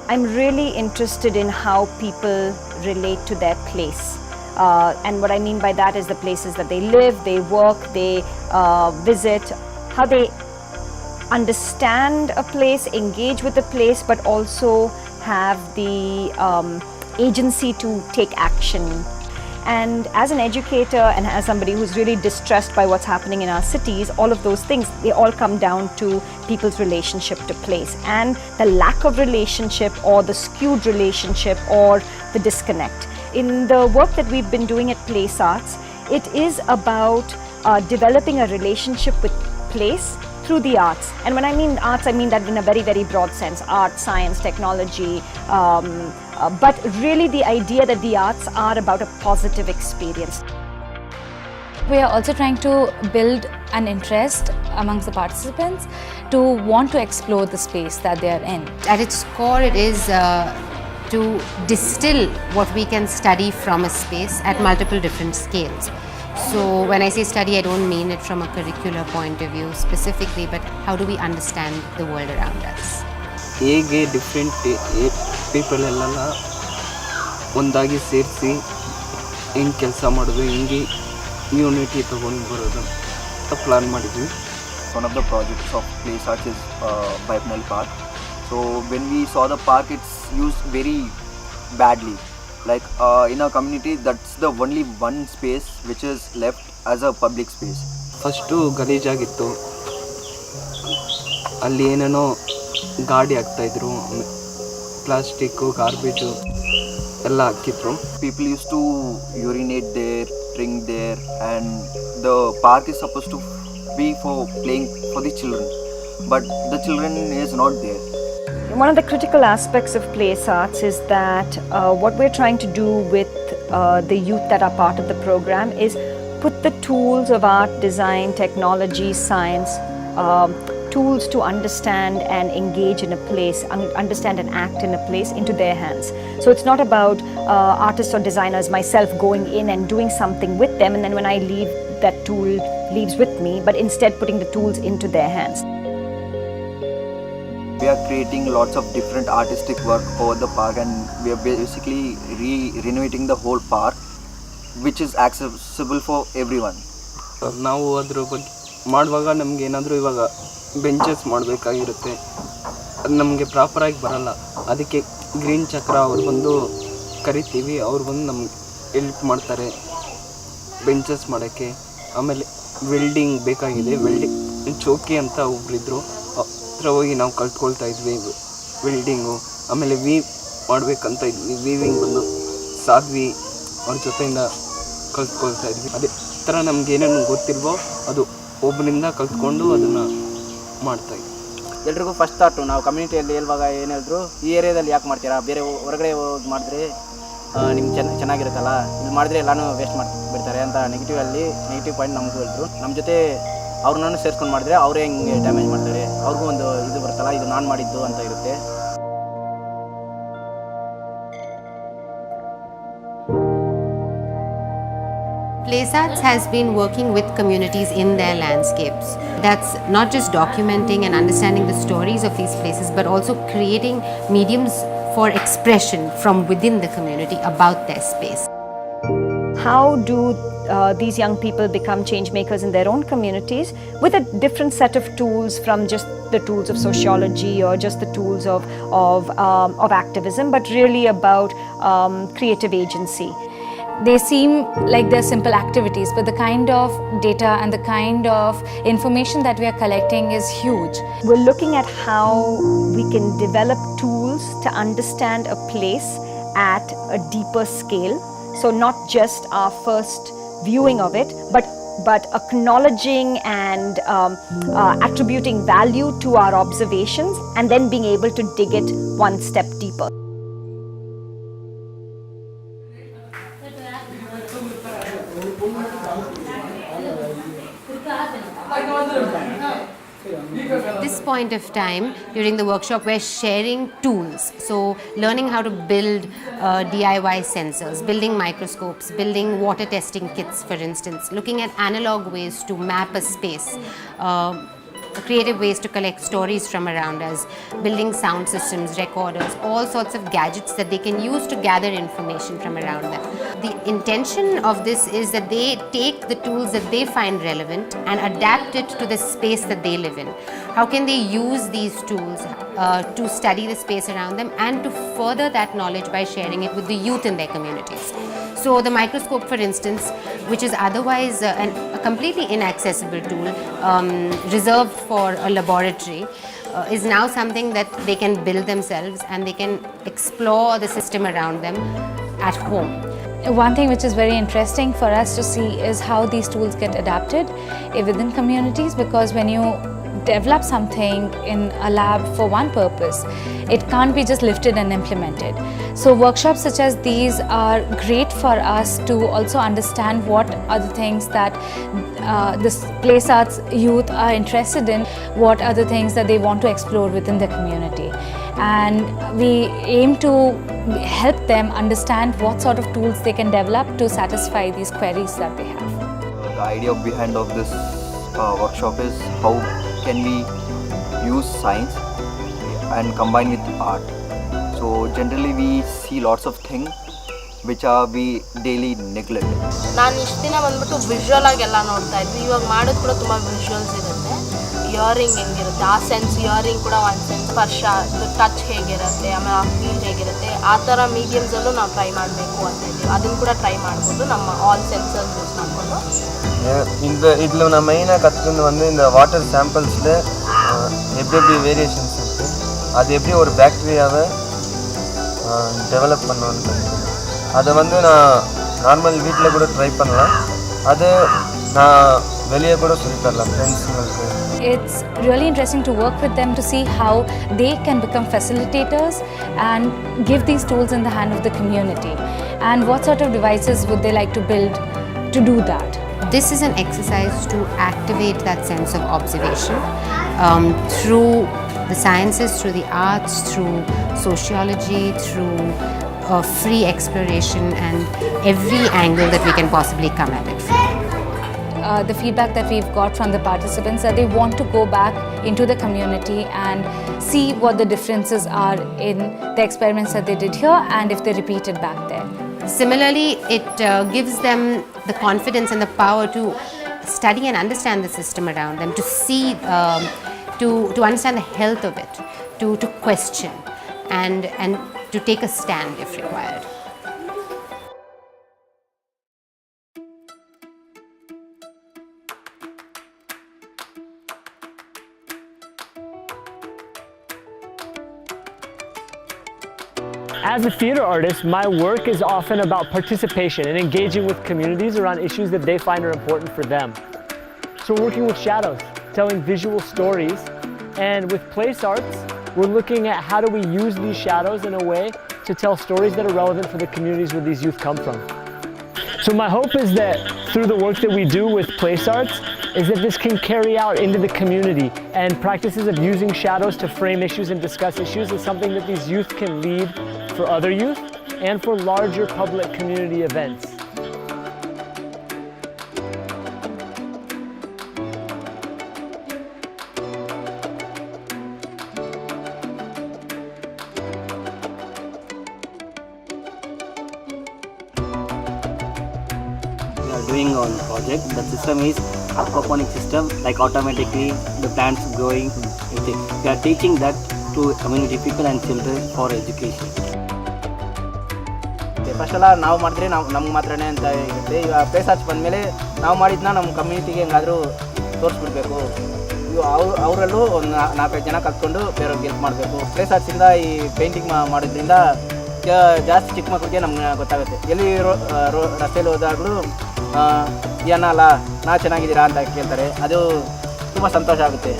I'm really interested in how people relate to their place. And what I mean by that is the places that they live, they work, they visit, how they understand a place, engage with the place, but also have the agency to take action. And as an educator and as somebody who's really distressed by what's happening in our cities, all of those things, they all come down to people's relationship to place and the lack of relationship or the skewed relationship or the disconnect. In the work that we've been doing at placeARTS, it is about developing a relationship with place through the arts. And when I mean arts, I mean that in a very, very broad sense, art, science, technology, but really the idea that the arts are about a positive experience. We are also trying to build an interest amongst the participants to want to explore the space that they are in. At its core, it is to distill what we can study from a space at multiple different scales. So when I say study, I don't mean it from a curricular point of view specifically, but how do we understand the world around us? ಹೇಗೆ different people ಎಲ್ಲ ಒಂದಾಗಿ ಸೇರಿಸಿ ಹೆಂಗೆ ಕೆಲಸ ಮಾಡೋದು, ಹಿಂಗೆ unity ತೊಗೊಂಡು ಬರೋದು ಅಂತ ಪ್ಲಾನ್ ಮಾಡಿದ್ವಿ. One of the projects of placeARTS is Biennial Park. So when we saw the park, it's used very badly. Like in our community, that's the only one space which is left as a public space. First ಗಲೀಜಾಗಿತ್ತು, ಅಲ್ಲಿ ಏನೇನೋ ಗಾಡಿ ಹಾಕ್ತಾಯಿದ್ರು, plastic garbage ಎಲ್ಲ ಹಾಕಿದ್ರು. People used to urinate there, drink there, and the park is supposed to be for playing for the children, but the children is not there. One of the critical aspects of placeARTS is that what we're trying to do with the youth that are part of the program is put the tools of art, design, technology, science, tools to understand and engage in a place, understand and act in a place into their hands. So it's not about artists or designers, myself going in and doing something with them and then when I leave, that tool leaves with me, but instead putting the tools into their hands. We are creating lots of different artistic work over the park and we are basically renovating the whole park, which is accessible for everyone. ನಾವು ಅದ್ರ ಬಗ್ಗೆ ಮಾಡುವಾಗ ನಮ್ಗೆ ಏನಾದರೂ ಇವಾಗ benches ಮಾಡಬೇಕಾಗಿರುತ್ತೆ, ಅದು ನಮಗೆ ಪ್ರಾಪರಾಗಿ ಬರಲ್ಲ. ಅದಕ್ಕೆ ಗ್ರೀನ್ ಚಕ್ರ ಅವ್ರು ಬಂದು ಕರಿತೀವಿ, ಅವ್ರು ಬಂದು ನಮ್ಗೆ ಹೆಲ್ಪ್ ಮಾಡ್ತಾರೆ ಬೆಂಚಸ್ ಮಾಡೋಕ್ಕೆ. ಆಮೇಲೆ ವೆಲ್ಡಿಂಗ್ ಬೇಕಾಗಿದೆ, ವೆಲ್ಡಿಂಗ್ ಚೌಕಿ ಅಂತ ಒಬ್ಬರಿದ್ರು, ಹತ್ರ ಹೋಗಿ ನಾವು ಕಲ್ತ್ಕೊಳ್ತಾ ಇದ್ವಿ ವೆಲ್ಡಿಂಗು. ಆಮೇಲೆ ವೀವ್ ಮಾಡಬೇಕಂತ ಇದ್ವಿ, ವೀವಿಂಗ್ ಬಂದು ಸಾಧ್ವಿ ಅವ್ರ ಜೊತೆಯಿಂದ ಕಲ್ತ್ಕೊಳ್ತಾ ಇದ್ವಿ. ಅದೇ ಥರ ನಮ್ಗೆ ಏನೇನು ಗೊತ್ತಿಲ್ವೋ ಅದು ಒಬ್ಬನಿಂದ ಕಲ್ತ್ಕೊಂಡು ಅದನ್ನು ಮಾಡ್ತಾಯಿದ್ವಿ. ಎಲ್ರಿಗೂ ಫಸ್ಟ್ ಥಾಟು, ನಾವು ಕಮ್ಯುನಿಟಿಯಲ್ಲಿ ಹೇಳುವಾಗ ಏನು ಹೇಳಿದ್ರು, ಈ ಏರಿಯಾದಲ್ಲಿ ಯಾಕೆ ಮಾಡ್ತೀರಾ, ಬೇರೆ ಹೊರಗಡೆ ಹೋಗಿ ಮಾಡಿದ್ರೆ ನಿಮ್ಗೆ ಚೆನ್ನಾಗಿರುತ್ತಲ್ಲ, ಇಲ್ಲಿ ಮಾಡಿದ್ರೆ ಎಲ್ಲನೂ ವೇಸ್ಟ್ ಬಿಡ್ತಾರೆ ಅಂತ ನೆಗೆಟಿವ್ ಪಾಯಿಂಟ್ ನಮಗೂ ಹೇಳಿದ್ರು. ನಮ್ಮ ಜೊತೆ ಅವ್ರನ್ನೂ ಸೇರಿಸ್ಕೊಂಡು ಮಾಡಿದ್ರೆ ಅವರೇ ಹಿಂಗೆ ಡ್ಯಾಮೇಜ್ ಮಾಡ್ತಾರೆ, ಅವ್ರಿಗೂ ಒಂದು ಇದು ಬರುತ್ತಲ್ಲ, ಇದು ನಾನು ಮಾಡಿದ್ದು ಅಂತ ಇರುತ್ತೆ. placeARTS has been working with communities in their landscapes. That's not just documenting and understanding the stories of these places, but also creating mediums for expression from within the community about their space. How do these young people become change makers in their own communities with a different set of tools from just the tools of sociology or just the tools of activism, but really about creative agency. They seem like they're simple activities, but the kind of data and the kind of information that we are collecting is huge. We're looking at how we can develop tools to understand a place at a deeper scale. So not just our first viewing of it, but acknowledging and attributing value to our observations and then being able to dig it one step deeper. At this point of time during the workshop, we're sharing tools. So learning how to build DIY sensors, building microscopes, building water testing kits, for instance, looking at analog ways to map a space, creative ways to collect stories from around us, building sound systems, recorders, all sorts of gadgets that they can use to gather information from around them. The intention of this is that they take the tools that they find relevant and adapt it to the space that they live in. How can they use these tools to study the space around them and to further that knowledge by sharing it with the youth in their communities? So the microscope, for instance, which is otherwise a completely inaccessible tool reserved for a laboratory, is now something that they can build themselves and they can explore the system around them at home. One thing which is very interesting for us to see is how these tools get adapted within communities, because when you develop something in a lab for one purpose, it can't be just lifted and implemented. So workshops such as these are great for us to also understand what are the things that this placeARTS youth are interested in, what are the things that they want to explore within the community. And we aim to help them understand what sort of tools they can develop to satisfy these queries that they have. The idea behind of this workshop is how can we use science and combine with art. So generally we see lots of things which are we daily neglect. ನಾನು ಇಷ್ಟು ದಿನ ಬಂದ್ಬಿಟ್ಟು visual ಆಗಿ ಎಲ್ಲ ನೋಡ್ತಾ ಇದ್ವಿ. ಇವಾಗ ಮಾಡೋದು ಕೂಡ ತುಂಬ ವಿಜುವಲ್ಸ್ ಇರುತ್ತೆ. ಇಯರಿಂಗ್ ಹೆಂಗಿರುತ್ತೆ, ಆ ಸೆನ್ಸ್ ಇಯರಿಂಗ್ ಕೂಡ ಒಂದು ಸೆನ್ಸ್, ಸ್ಪರ್ಶ, ಟಚ್ ಹೇಗಿರುತ್ತೆ, ಆಮೇಲೆ ಆ ಫೀಲ್ ಹೇಗಿರುತ್ತೆ, ಆ ಥರ ಮೀಡಿಯಮ್ಸಲ್ಲೂ ನಾವು ಟ್ರೈ ಮಾಡಬೇಕು ಅಂತ ಇದ್ದೀವಿ. ಅದನ್ನು ಕೂಡ ಟ್ರೈ ಮಾಡ್ಬೋದು ನಮ್ಮ ಆಲ್ ಸೆನ್ಸರ್ಸ್ ಯೂಸ್ ಮಾಡಿಕೊಂಡು. இதில் நான் மெயினாக கற்றுக்கிறது வந்து இந்த வாட்டர் சாம்பிள்ஸில் எப்படி வேரியேஷன்ஸ் இருக்குது, அது எப்படி ஒரு பாக்டீரியாவை டெவலப் பண்ணணும்னு கற்றுக்கணும். அதை வந்து நான் நார்மல் வீட்டில் கூட ட்ரை பண்ணலாம், அது நான் வெளியே கூட சொல்லித் தரலாம் ஃப்ரெண்ட்ஸுங்களுக்கு. It's really interesting to work with them to see how they can become facilitators and give these tools in the hand of the community, and what sort of devices would they like to build to do that. This is an exercise to activate that sense of observation through the sciences, through the arts, through sociology, through free exploration and every angle that we can possibly come at it from. The feedback that we've got from the participants that they want to go back into the community and see what the differences are in the experiments that they did here and if they repeat it back there. Similarly, it gives them the confidence and the power to study and understand the system around them, to see, to understand the health of it, to question and to take a stand if required. As a theater artist, my work is often about participation and engaging with communities around issues that they find are important for them. So we're working with shadows, telling visual stories, and with placeARTS, we're looking at how do we use these shadows in a way to tell stories that are relevant for the communities where these youth come from. So my hope is that through the work that we do with placeARTS, is that this can carry out into the community, and practices of using shadows to frame issues and discuss issues is something that these youth can lead for other youth and for larger public community events. Doing on project, the system is aquaponic system, like automatically the plants growing, everything. We are teaching that to community people and children for education. First ಎಲ್ಲ ನಾವು ಮಾಡಿದ್ರೆ ನಮ್ಗೆ ಮಾತ್ರನೇ ಅಂತ ಇರುತ್ತೆ. ಈಗ ಪ್ಲೇಸ್ಆರ್ಟ್ಸ್ ಬಂದಮೇಲೆ ನಾವು ಮಾಡಿದ್ನ ನಮ್ಮ ಕಮ್ಯುನಿಟಿಗೆ ಹೆಂಗಾದರೂ ತೋರಿಸ್ಬಿಡ್ಬೇಕು. ಅವರಲ್ಲೂ ಒಂದು 4-5 ಜನ ಕಲ್ತ್ಕೊಂಡು ಬೇರೆಯವ್ರಿಗೆ ಹೆಲ್ಪ್ ಮಾಡಬೇಕು. ಪ್ಲೇಸ್ಆರ್ಟ್ಸಿಂದ ಈ ಪೇಂಟಿಂಗ್ ಮಾಡೋದ್ರಿಂದ ಜಾಸ್ತಿ ಚಿಕ್ಕ ಮಕ್ಕಳಿಗೆ ನಮ್ಗೆ ಗೊತ್ತಾಗುತ್ತೆ. ಎಲ್ಲಿ ರಸ್ತೆಯಲ್ಲಿ ಹೋದಾಗಲೂ ಏನಲ್ಲ ನಾ ಚೆನ್ನಾಗಿದ್ದೀರಾ ಅಂತ ಕೇಳ್ತಾರೆ. ಅದು ತುಂಬ ಸಂತೋಷ ಆಗುತ್ತೆ.